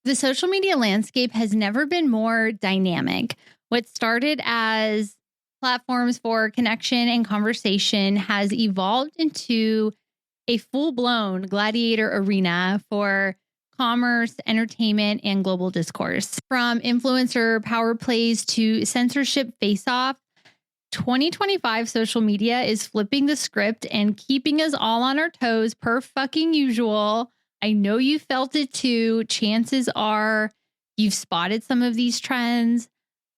The social media landscape has never been more dynamic. What started as platforms for connection and conversation has evolved into a full-blown gladiator arena for commerce, entertainment, and global discourse. From influencer power plays to censorship face-off, 2025 social media is flipping the script and keeping us all on our toes per fucking usual. I know you felt it too. Chances are you've spotted some of these trends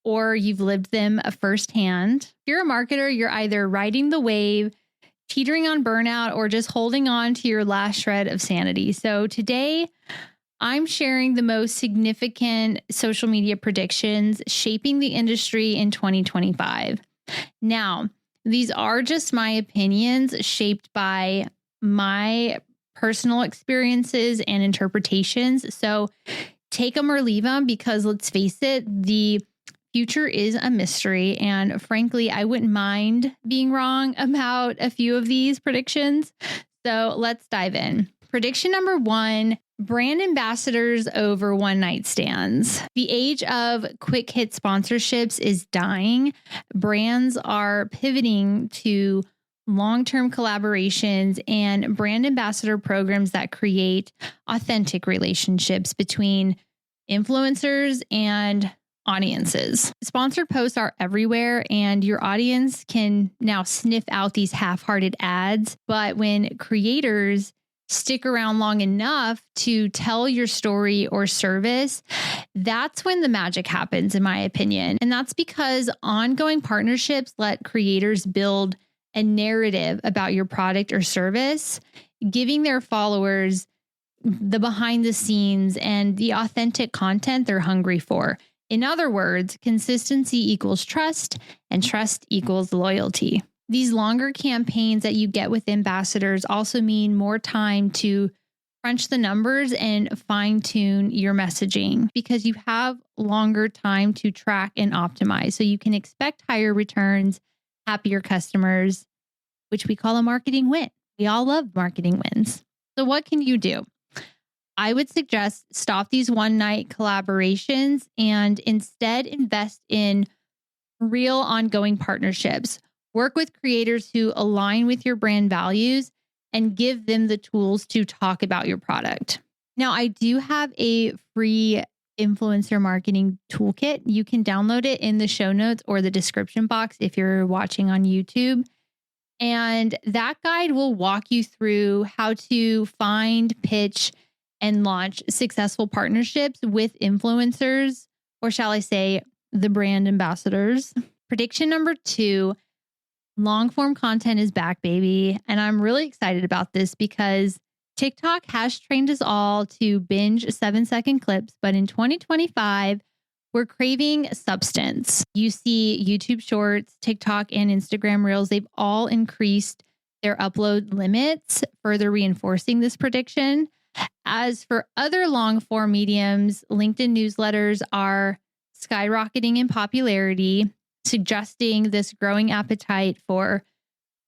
or you've lived them firsthand. If you're a marketer, you're either riding the wave, teetering on burnout, or just holding on to your last shred of sanity. So today, I'm sharing the most significant social media predictions shaping the industry in 2025. Now, these are just my opinions shaped by my personal experiences and interpretations. So take them or leave them, because let's face it, the future is a mystery. And frankly, I wouldn't mind being wrong about a few of these predictions. So let's dive in. Prediction number 1, brand ambassadors over one night stands. The age of quick hit sponsorships is dying. Brands are pivoting to long-term collaborations and brand ambassador programs that create authentic relationships between influencers and audiences. Sponsored posts are everywhere, and your audience can now sniff out these half-hearted ads. But when creators stick around long enough to tell your story or service, that's when the magic happens, in my opinion. And that's because ongoing partnerships let creators build a narrative about your product or service, giving their followers the behind the scenes and the authentic content they're hungry for. In other words, consistency equals trust, and trust equals loyalty. These longer campaigns that you get with ambassadors also mean more time to crunch the numbers and fine-tune your messaging, because you have longer time to track and optimize. So you can expect higher returns, happier customers, which we call a marketing win. We all love marketing wins. So what can you do? I would suggest stop these one-night collaborations and instead invest in real ongoing partnerships. Work with creators who align with your brand values and give them the tools to talk about your product. Now, I do have a free influencer marketing toolkit. You can download it in the show notes or the description box if you're watching on YouTube. And that guide will walk you through how to find, pitch, and launch successful partnerships with influencers, or shall I say, the brand ambassadors. Prediction number 2, long form content is back, baby. And I'm really excited about this because TikTok has trained us all to binge 7-second clips, but in 2025, we're craving substance. You see YouTube Shorts, TikTok, and Instagram Reels, they've all increased their upload limits, further reinforcing this prediction. As for other long form mediums, LinkedIn newsletters are skyrocketing in popularity, suggesting this growing appetite for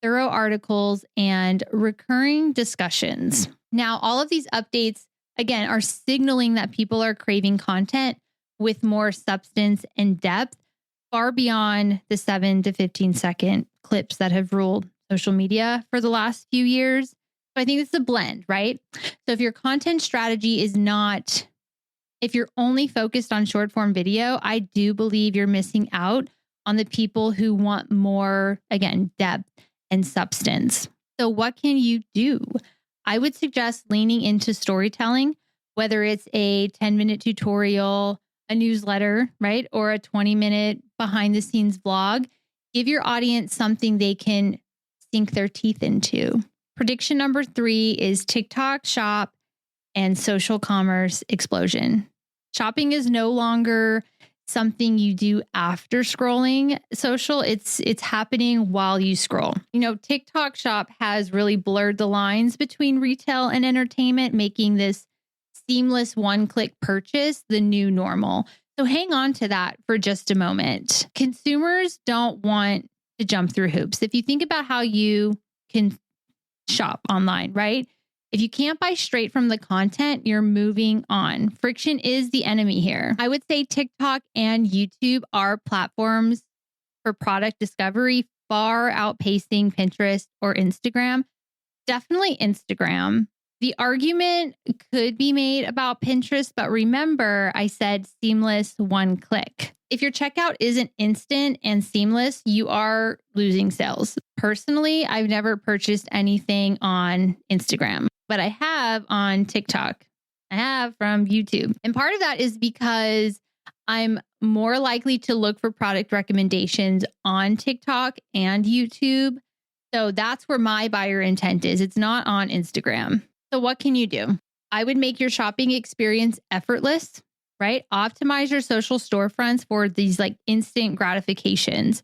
thorough articles and recurring discussions. Now, all of these updates, again, are signaling that people are craving content with more substance and depth, far beyond the 7 to 15 second clips that have ruled social media for the last few years. So I think it's a blend, right? So if your content strategy is not, if you're only focused on short form video, I do believe you're missing out on the people who want more, again, depth and substance. So what can you do? I would suggest leaning into storytelling, whether it's a 10-minute tutorial, a newsletter, right? Or a 20-minute behind the scenes vlog. Give your audience something they can sink their teeth into. Prediction number 3 is TikTok shop and social commerce explosion. Shopping is no longer something you do after scrolling social. It's happening while you scroll. You know, TikTok shop has really blurred the lines between retail and entertainment, making this seamless one-click purchase the new normal. So hang on to that for just a moment. Consumers don't want to jump through hoops. If you think about how you can shop online, right? If you can't buy straight from the content, you're moving on. Friction is the enemy here. I would say TikTok and YouTube are platforms for product discovery, far outpacing Pinterest or Instagram. Definitely Instagram. The argument could be made about Pinterest, but remember, I said seamless one click. If your checkout isn't instant and seamless, you are losing sales. Personally, I've never purchased anything on Instagram, but I have on TikTok. I have from YouTube. And part of that is because I'm more likely to look for product recommendations on TikTok and YouTube. So that's where my buyer intent is. It's not on Instagram. So what can you do? I would make your shopping experience effortless, right? Optimize your social storefronts for these like instant gratifications.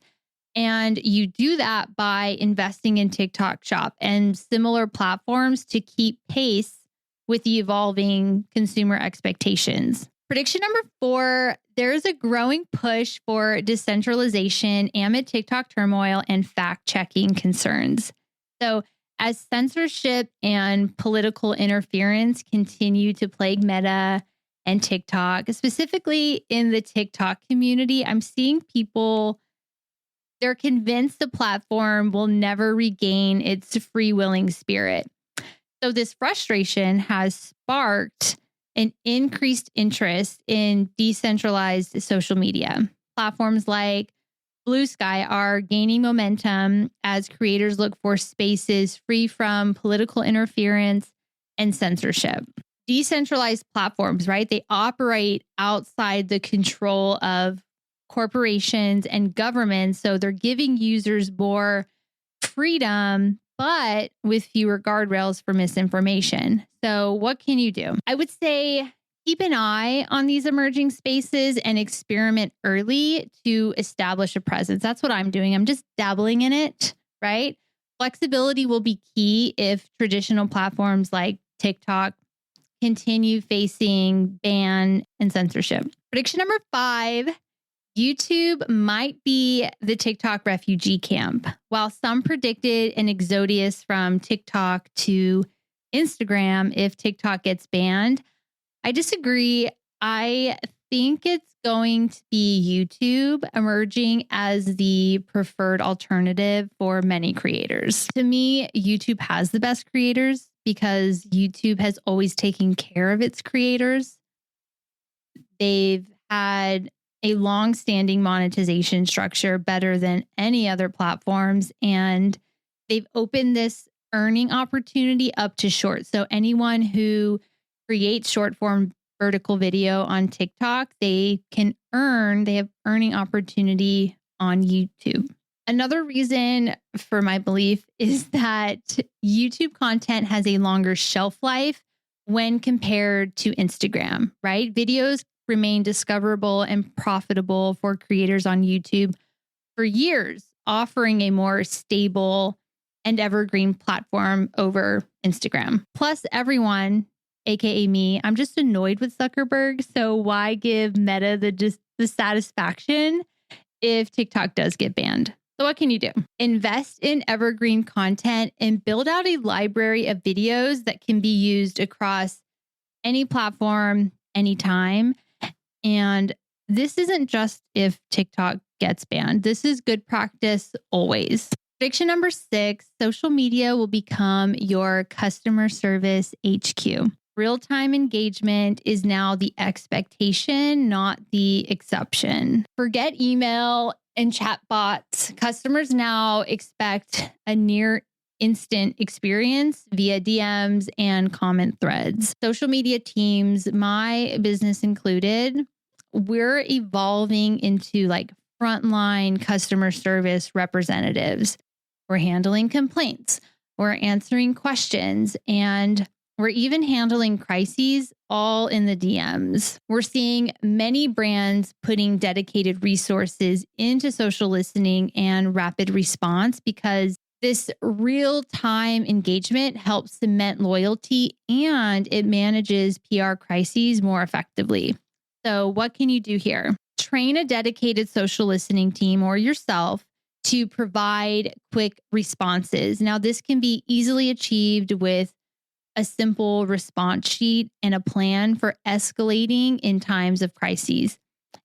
And you do that by investing in TikTok Shop and similar platforms to keep pace with the evolving consumer expectations. Prediction number 4, there's a growing push for decentralization amid TikTok turmoil and fact-checking concerns. So as censorship and political interference continue to plague Meta and TikTok, specifically in the TikTok community, I'm seeing people, they're convinced the platform will never regain its free-willing spirit. So this frustration has sparked an increased interest in decentralized social media. Platforms like Blue Sky are gaining momentum as creators look for spaces free from political interference and censorship. Decentralized platforms, right? They operate outside the control of corporations and governments. So they're giving users more freedom, but with fewer guardrails for misinformation. So what can you do? I would say keep an eye on these emerging spaces and experiment early to establish a presence. That's what I'm doing. I'm just dabbling in it, right? Flexibility will be key if traditional platforms like TikTok continue facing ban and censorship. Prediction number 5, YouTube might be the TikTok refugee camp. While some predicted an exodus from TikTok to Instagram if TikTok gets banned, I disagree. I think it's going to be YouTube emerging as the preferred alternative for many creators. To me, YouTube has the best creators because YouTube has always taken care of its creators. They've had a long-standing monetization structure better than any other platforms, and they've opened this earning opportunity up to shorts. So anyone who creates short-form vertical video on TikTok, they have earning opportunity on YouTube. Another reason for my belief is that YouTube content has a longer shelf life when compared to Instagram, right? Videos remain discoverable and profitable for creators on YouTube for years, offering a more stable and evergreen platform over Instagram. Plus, everyone, aka me, I'm just annoyed with Zuckerberg. So why give Meta the satisfaction if TikTok does get banned? So what can you do? Invest in evergreen content and build out a library of videos that can be used across any platform, anytime. And this isn't just if TikTok gets banned. This is good practice always. Prediction number 6, social media will become your customer service HQ. Real-time engagement is now the expectation, not the exception. Forget email and chat bots. Customers now expect a near instant experience via DMs and comment threads. Social media teams, my business included, we're evolving into like frontline customer service representatives. We're handling complaints, we're answering questions, and we're even handling crises all in the DMs. We're seeing many brands putting dedicated resources into social listening and rapid response because this real-time engagement helps cement loyalty and it manages PR crises more effectively. So what can you do here? Train a dedicated social listening team or yourself to provide quick responses. Now, this can be easily achieved with a simple response sheet, and a plan for escalating in times of crises.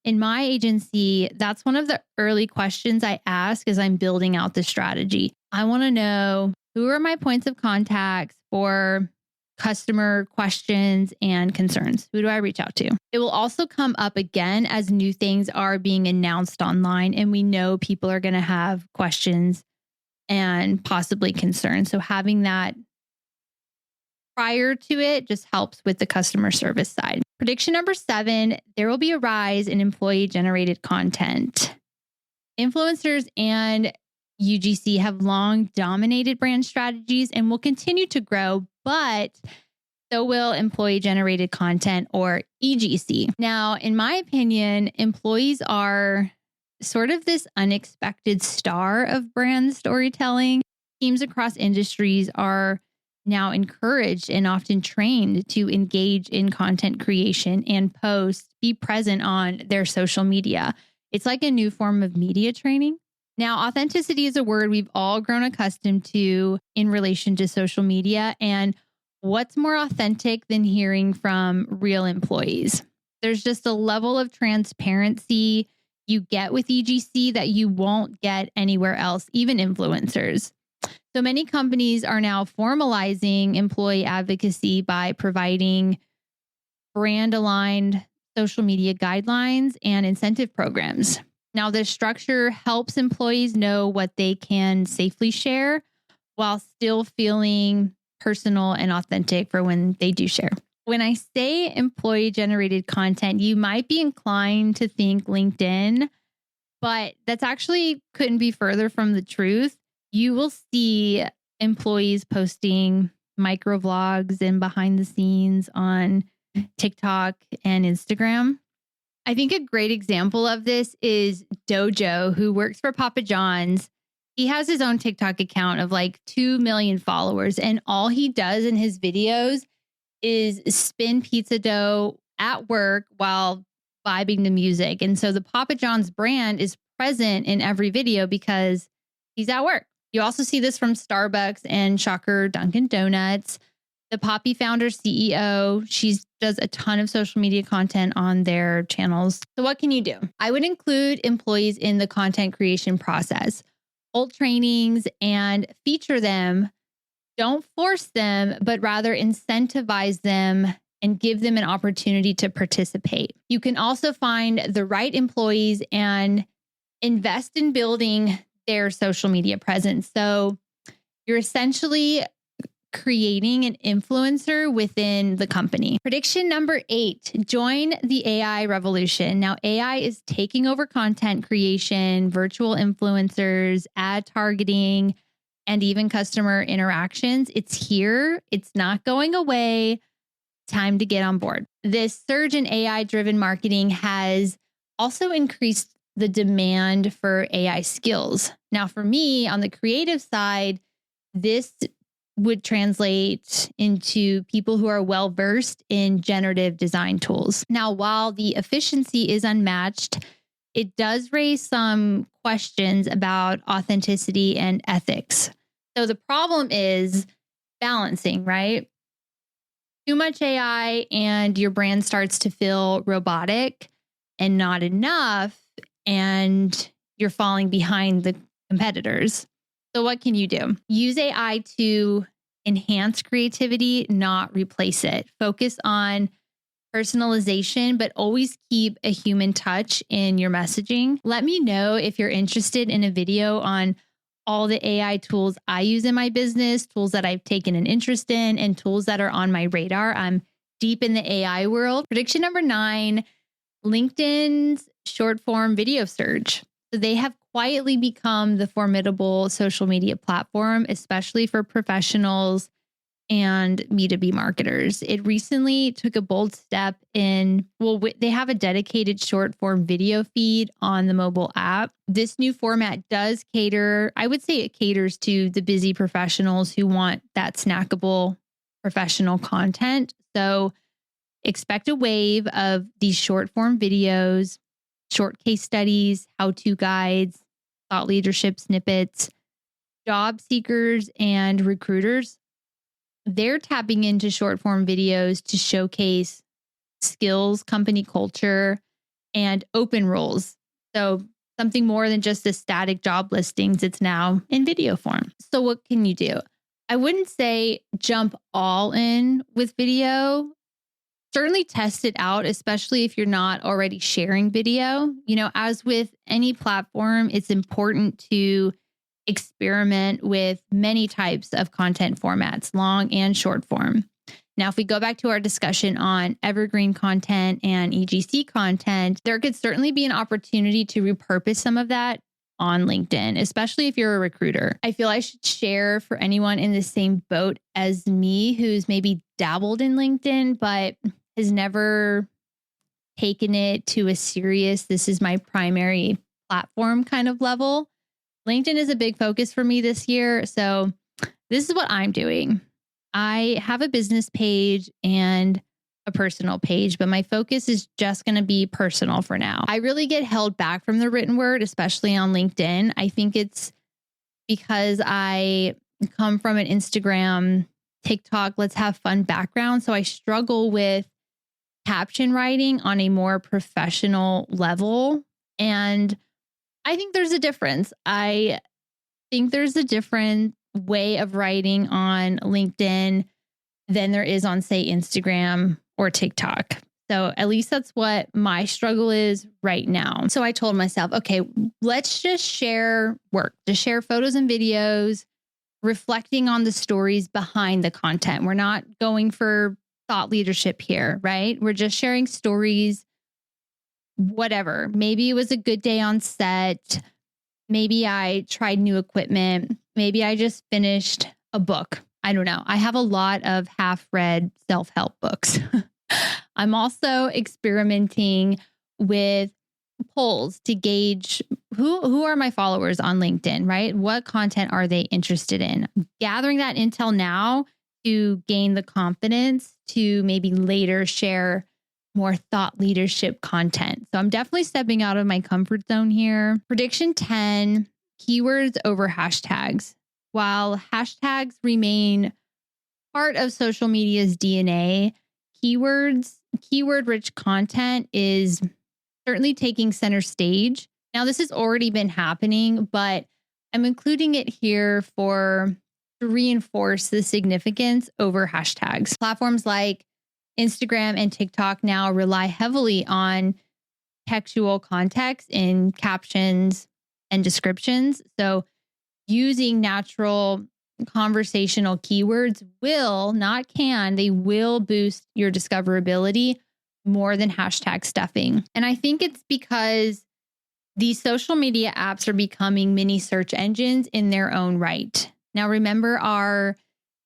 In my agency, that's one of the early questions I ask as I'm building out the strategy. I want to know, who are my points of contacts for customer questions and concerns? Who do I reach out to? It will also come up again as new things are being announced online, and we know people are going to have questions and possibly concerns. So having that prior to it just helps with the customer service side. Prediction number 7, there will be a rise in employee generated content. Influencers and UGC have long dominated brand strategies and will continue to grow, but so will employee generated content, or EGC. Now, in my opinion, employees are sort of this unexpected star of brand storytelling. Teams across industries are now encouraged and often trained to engage in content creation and post, be present on their social media. It's like a new form of media training. Now, authenticity is a word we've all grown accustomed to in relation to social media. And what's more authentic than hearing from real employees? There's just a level of transparency you get with EGC that you won't get anywhere else, even influencers. So many companies are now formalizing employee advocacy by providing brand-aligned social media guidelines and incentive programs. Now, this structure helps employees know what they can safely share while still feeling personal and authentic for when they do share. When I say employee-generated content, you might be inclined to think LinkedIn, but that's actually couldn't be further from the truth. You will see employees posting micro vlogs and behind the scenes on TikTok and Instagram. I think a great example of this is Dojo, who works for Papa John's. He has his own TikTok account of like 2 million followers, and all he does in his videos is spin pizza dough at work while vibing to music. And so the Papa John's brand is present in every video because he's at work. You also see this from Starbucks and shocker Dunkin' Donuts. The Poppy founder CEO, she does a ton of social media content on their channels. So what can you do? I would include employees in the content creation process. Hold trainings and feature them. Don't force them, but rather incentivize them and give them an opportunity to participate. You can also find the right employees and invest in building their social media presence. So you're essentially creating an influencer within the company. Prediction number 8, join the AI revolution. Now, AI is taking over content creation, virtual influencers, ad targeting, and even customer interactions. It's here. It's not going away. Time to get on board. This surge in AI-driven marketing has also increased the demand for AI skills. Now, for me, on the creative side, this would translate into people who are well-versed in generative design tools. Now, while the efficiency is unmatched, it does raise some questions about authenticity and ethics. So the problem is balancing, right? Too much AI and your brand starts to feel robotic and not enough, and you're falling behind the competitors. So what can you do? Use AI to enhance creativity, not replace it. Focus on personalization, but always keep a human touch in your messaging. Let me know if you're interested in a video on all the AI tools I use in my business, tools that I've taken an interest in, and tools that are on my radar. I'm deep in the AI world. Prediction number 9, LinkedIn's short form video surge. So they have quietly become the formidable social media platform, especially for professionals and B2B marketers. It recently took a bold step in, they have a dedicated short form video feed on the mobile app. This new format does cater, I would say it caters to the busy professionals who want that snackable professional content. So expect a wave of these short form videos, short case studies, how-to guides, thought leadership snippets. Job seekers and recruiters they're tapping into short form videos to showcase skills, company culture, and open roles. So something more than just the static job listings. It's now in video form. So what can you do? I wouldn't say jump all in with video. Certainly test it out, especially if you're not already sharing video. As with any platform, it's important to experiment with many types of content formats, long and short form. Now, if we go back to our discussion on evergreen content and EGC content, there could certainly be an opportunity to repurpose some of that on LinkedIn, especially if you're a recruiter. I feel I should share for anyone in the same boat as me who's maybe dabbled in LinkedIn, but has never taken it to a serious, this is my primary platform kind of level. LinkedIn is a big focus for me this year. So this is what I'm doing. I have a business page and a personal page, but my focus is just going to be personal for now. I really get held back from the written word, especially on LinkedIn. I think it's because I come from an Instagram, TikTok, let's have fun background. So I struggle with caption writing on a more professional level. And I think there's a difference. I think there's a different way of writing on LinkedIn than there is on, say, Instagram or TikTok. So at least that's what my struggle is right now. So I told myself, okay, let's just share work, just share photos and videos, reflecting on the stories behind the content. We're not going for thought leadership here, right? We're just sharing stories, whatever. Maybe it was a good day on set. Maybe I tried new equipment. Maybe I just finished a book. I don't know. I have a lot of half-read self-help books. I'm also experimenting with polls to gauge who are my followers on LinkedIn, right? What content are they interested in? Gathering that intel now to gain the confidence to maybe later share more thought leadership content. So I'm definitely stepping out of my comfort zone here. Prediction 10, keywords over hashtags. While hashtags remain part of social media's DNA, keyword-rich content is certainly taking center stage. Now, this has already been happening, but I'm including it here to reinforce the significance over hashtags. Platforms like Instagram and TikTok now rely heavily on textual context in captions and descriptions. So using natural conversational keywords they will boost your discoverability more than hashtag stuffing. And I think it's because these social media apps are becoming mini search engines in their own right. Now, remember our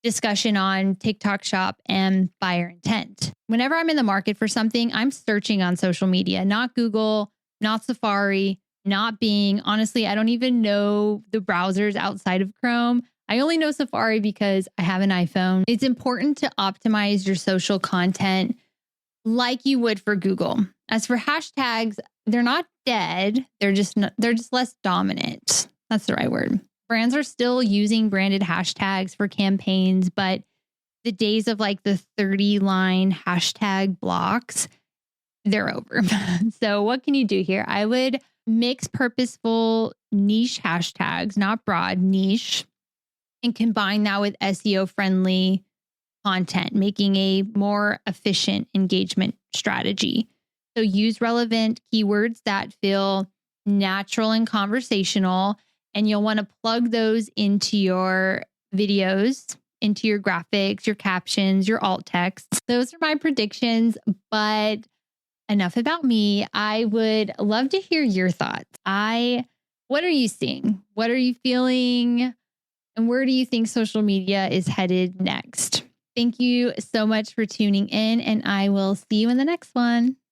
discussion on TikTok Shop and buyer intent. Whenever I'm in the market for something, I'm searching on social media, not Google, not Safari, not Bing. Honestly, I don't even know the browsers outside of Chrome. I only know Safari because I have an iPhone. It's important to optimize your social content like you would for Google. As for hashtags, they're not dead. They're just less dominant. That's the right word. Brands are still using branded hashtags for campaigns, but the days of like the 30-line hashtag blocks, they're over. So what can you do here? I would mix purposeful niche hashtags, not broad, niche, and combine that with SEO-friendly content, making a more efficient engagement strategy. So use relevant keywords that feel natural and conversational, and you'll want to plug those into your videos, into your graphics, your captions, your alt text. Those are my predictions, but enough about me. I would love to hear your thoughts. What are you seeing? What are you feeling? And where do you think social media is headed next? Thank you so much for tuning in, and I will see you in the next one.